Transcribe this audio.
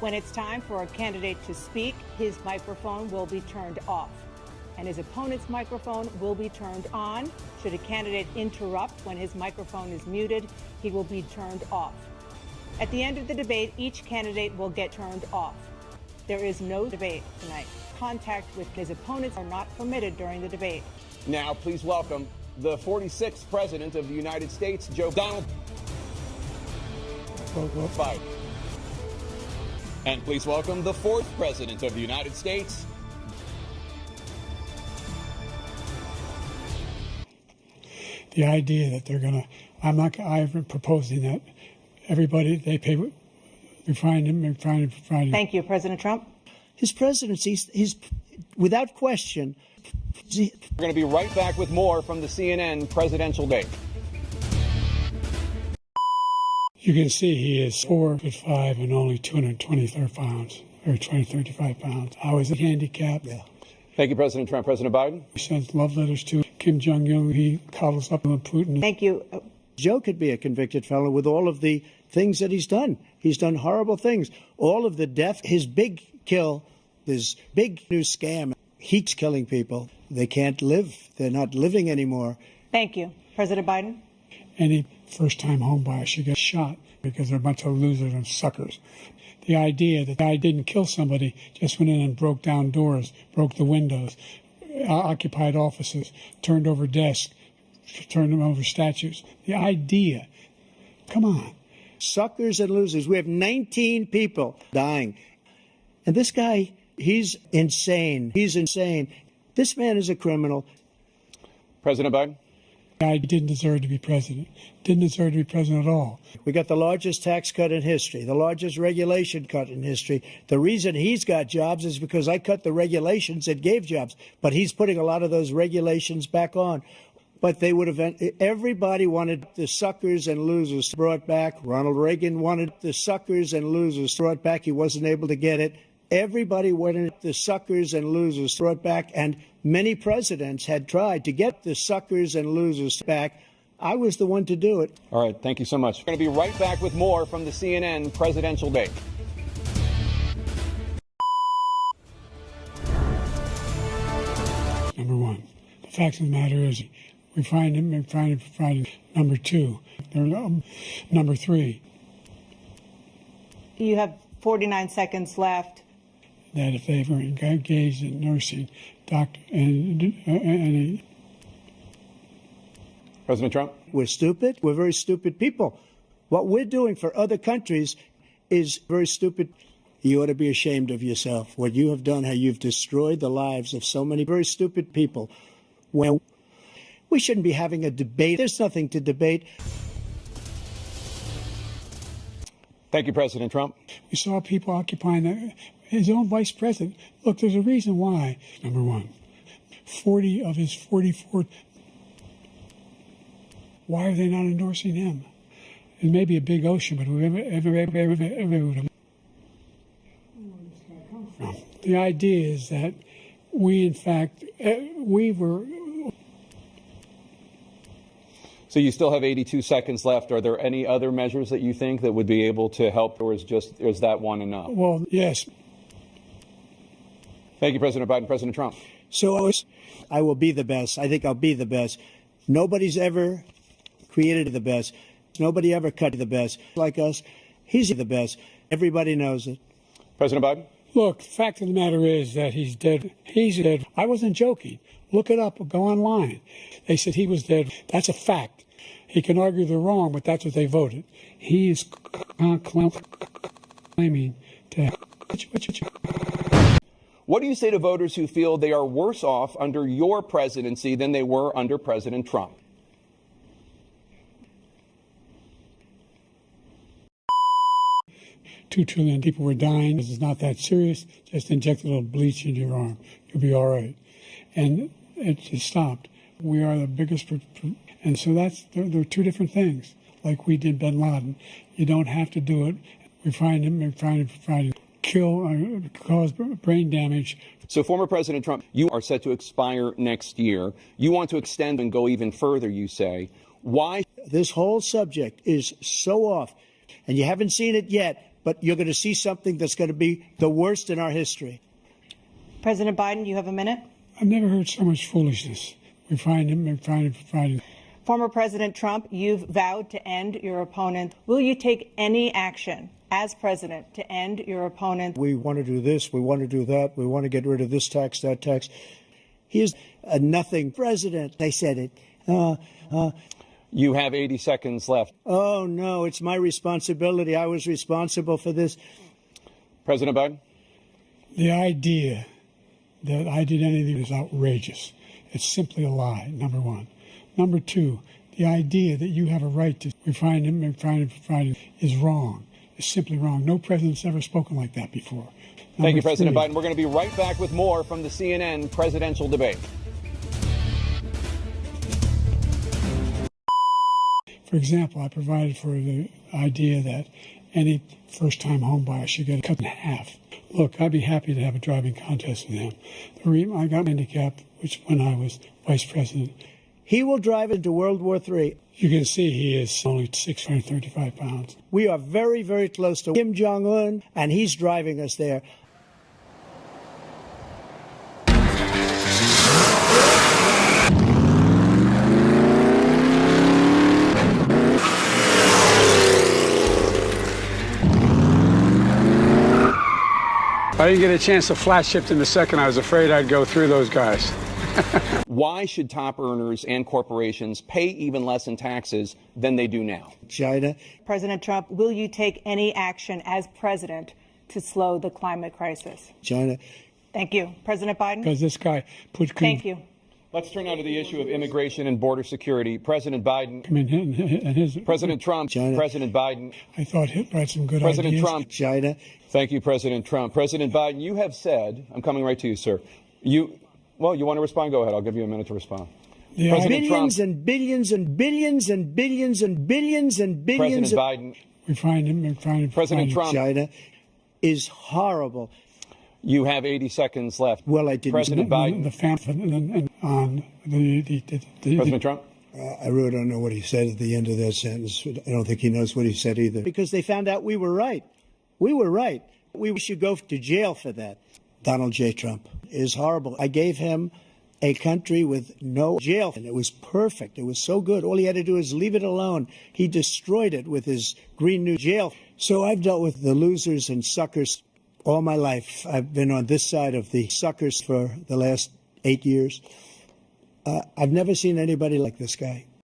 When it's time for a candidate to speak, his microphone will be turned off, and his opponent's microphone will be turned on. Should a candidate interrupt when his microphone is muted, he will be turned off. At the end of the debate, each candidate will get turned off. There is no debate tonight. Contact with his opponents are not permitted during the debate. Now, please welcome the 46th President of the United States, Joe Biden. And please welcome the 4th President of the United States. The idea that they're going to, I'm proposing that everybody, they pay, refine him. Thank you, President Trump. His presidency, he's without question. We're going to be right back with more from the CNN presidential debate. You can see he is 4'5" and only 223 pounds, or 235 pounds. I was handicapped. Yeah. Thank you, President Trump. President Biden? He sends love letters to Kim Jong-un. He cuddles up with Putin. Thank you. Joe could be a convicted felon with all of the things that he's done. He's done horrible things. All of the death, his big kill, this big new scam. He's killing people. They can't live. They're not living anymore. Thank you. President Biden? Any first-time home buyer should get shot because they're a bunch of losers and suckers. The idea that the guy didn't kill somebody, just went in and broke down doors, broke the windows, occupied offices, turned over desks, turned them over statues. The idea, come on. Suckers and losers. We have 19 people dying. And this guy, he's insane. He's insane. This man is a criminal. President Biden? I didn't deserve to be president. Didn't deserve to be president at all. We got the largest tax cut in history, the largest regulation cut in history. The reason he's got jobs is because I cut the regulations that gave jobs. But he's putting a lot of those regulations back on. But they would have, everybody wanted the suckers and losers brought back. Ronald Reagan wanted the suckers and losers brought back. He wasn't able to get it. Everybody wanted the suckers and losers brought back, and many presidents had tried to get the suckers and losers back. I was the one to do it. All right, thank you so much. We're going to be right back with more from the CNN presidential debate. Number one, the fact of the matter is, we find him. Number two, number three. You have 49 seconds left. That if they were engaged in nursing, doctor, and President Trump? We're stupid. We're very stupid people. What we're doing for other countries is very stupid. You ought to be ashamed of yourself. What you have done, how you've destroyed the lives of so many very stupid people. Well, we shouldn't be having a debate. There's nothing to debate. Thank you, President Trump. We saw people occupying his own vice president. Look, there's a reason why. Number one, 40 of his 44. Why are they not endorsing him? It may be a big ocean, but the idea is that we, in fact, we were. So you still have 82 seconds left. Are there any other measures that you think that would be able to help, or is that one enough? Well, yes. Thank you, President Biden. President Trump. So I will be the best. I think I'll be the best. Nobody's ever created the best. Nobody ever cut the best like us. He's the best. Everybody knows it. President Biden? Look, the fact of the matter is that he's dead. He's dead. I wasn't joking. Look it up. Go online. They said he was dead. That's a fact. He can argue they're wrong, but that's what they voted. He is claiming to. What do you say to voters who feel they are worse off under your presidency than they were under President Trump? $2 trillion people were dying. This is not that serious. Just inject a little bleach into your arm. You'll be all right. And it just stopped. We are the biggest, and so there are two different things. Like we did bin Laden. You don't have to do it. We find him, kill, cause brain damage. So former President Trump, you are set to expire next year. You want to extend and go even further, you say. Why? This whole subject is so off, and you haven't seen it yet. but you're going to see something that's going to be the worst in our history. President Biden, you have a minute. I've never heard so much foolishness. We find him. Former President Trump, you've vowed to end your opponent. Will you take any action as president to end your opponent? We want to do this. We want to do that. We want to get rid of this tax, that tax. He is a nothing president. They said it. You have 80 seconds left. Oh, no, it's my responsibility. I was responsible for this. President Biden? The idea that I did anything is outrageous. It's simply a lie, number one. Number two, the idea that you have a right to find him is wrong. It's simply wrong. No president's ever spoken like that before. Thank you, President Biden. We're going to be right back with more from the CNN presidential debate. For example, I provided for the idea that any first-time home buyer should get cut in half. Look, I'd be happy to have a driving contest with him. I got handicapped, which when I was vice president. He will drive into World War III. You can see he is only 635 pounds. We are very, very close to Kim Jong-un, and he's driving us there. I didn't get a chance to flash shift in the second. I was afraid I'd go through those guys. Why should top earners and corporations pay even less in taxes than they do now? China. President Trump, will you take any action as president to slow the climate crisis? China. Thank you. President Biden? Because this guy put... Thank you. Let's turn now to the issue of immigration and border security. President Biden, President Trump, China. President Biden. I thought Hitler had some good President ideas. Trump. China. Thank you, President Trump. President Biden, you have said, I'm coming right to you, sir. You want to respond? Go ahead. I'll give you a minute to respond. President billions Trump, and billions and billions and billions and billions and billions. President Biden. We find him. President Trump. China is horrible. You have 80 seconds left. Well, I didn't. President Biden. President Trump. I really don't know what he said at the end of that sentence. I don't think he knows what he said either. Because they found out we were right. We were right. We should go to jail for that. Donald J. Trump is horrible. I gave him a country with no jail, and it was perfect. It was so good. All he had to do is leave it alone. He destroyed it with his Green New Jail. So I've dealt with the losers and suckers all my life. I've been on this side of the suckers for the last 8 years. I've never seen anybody like this guy.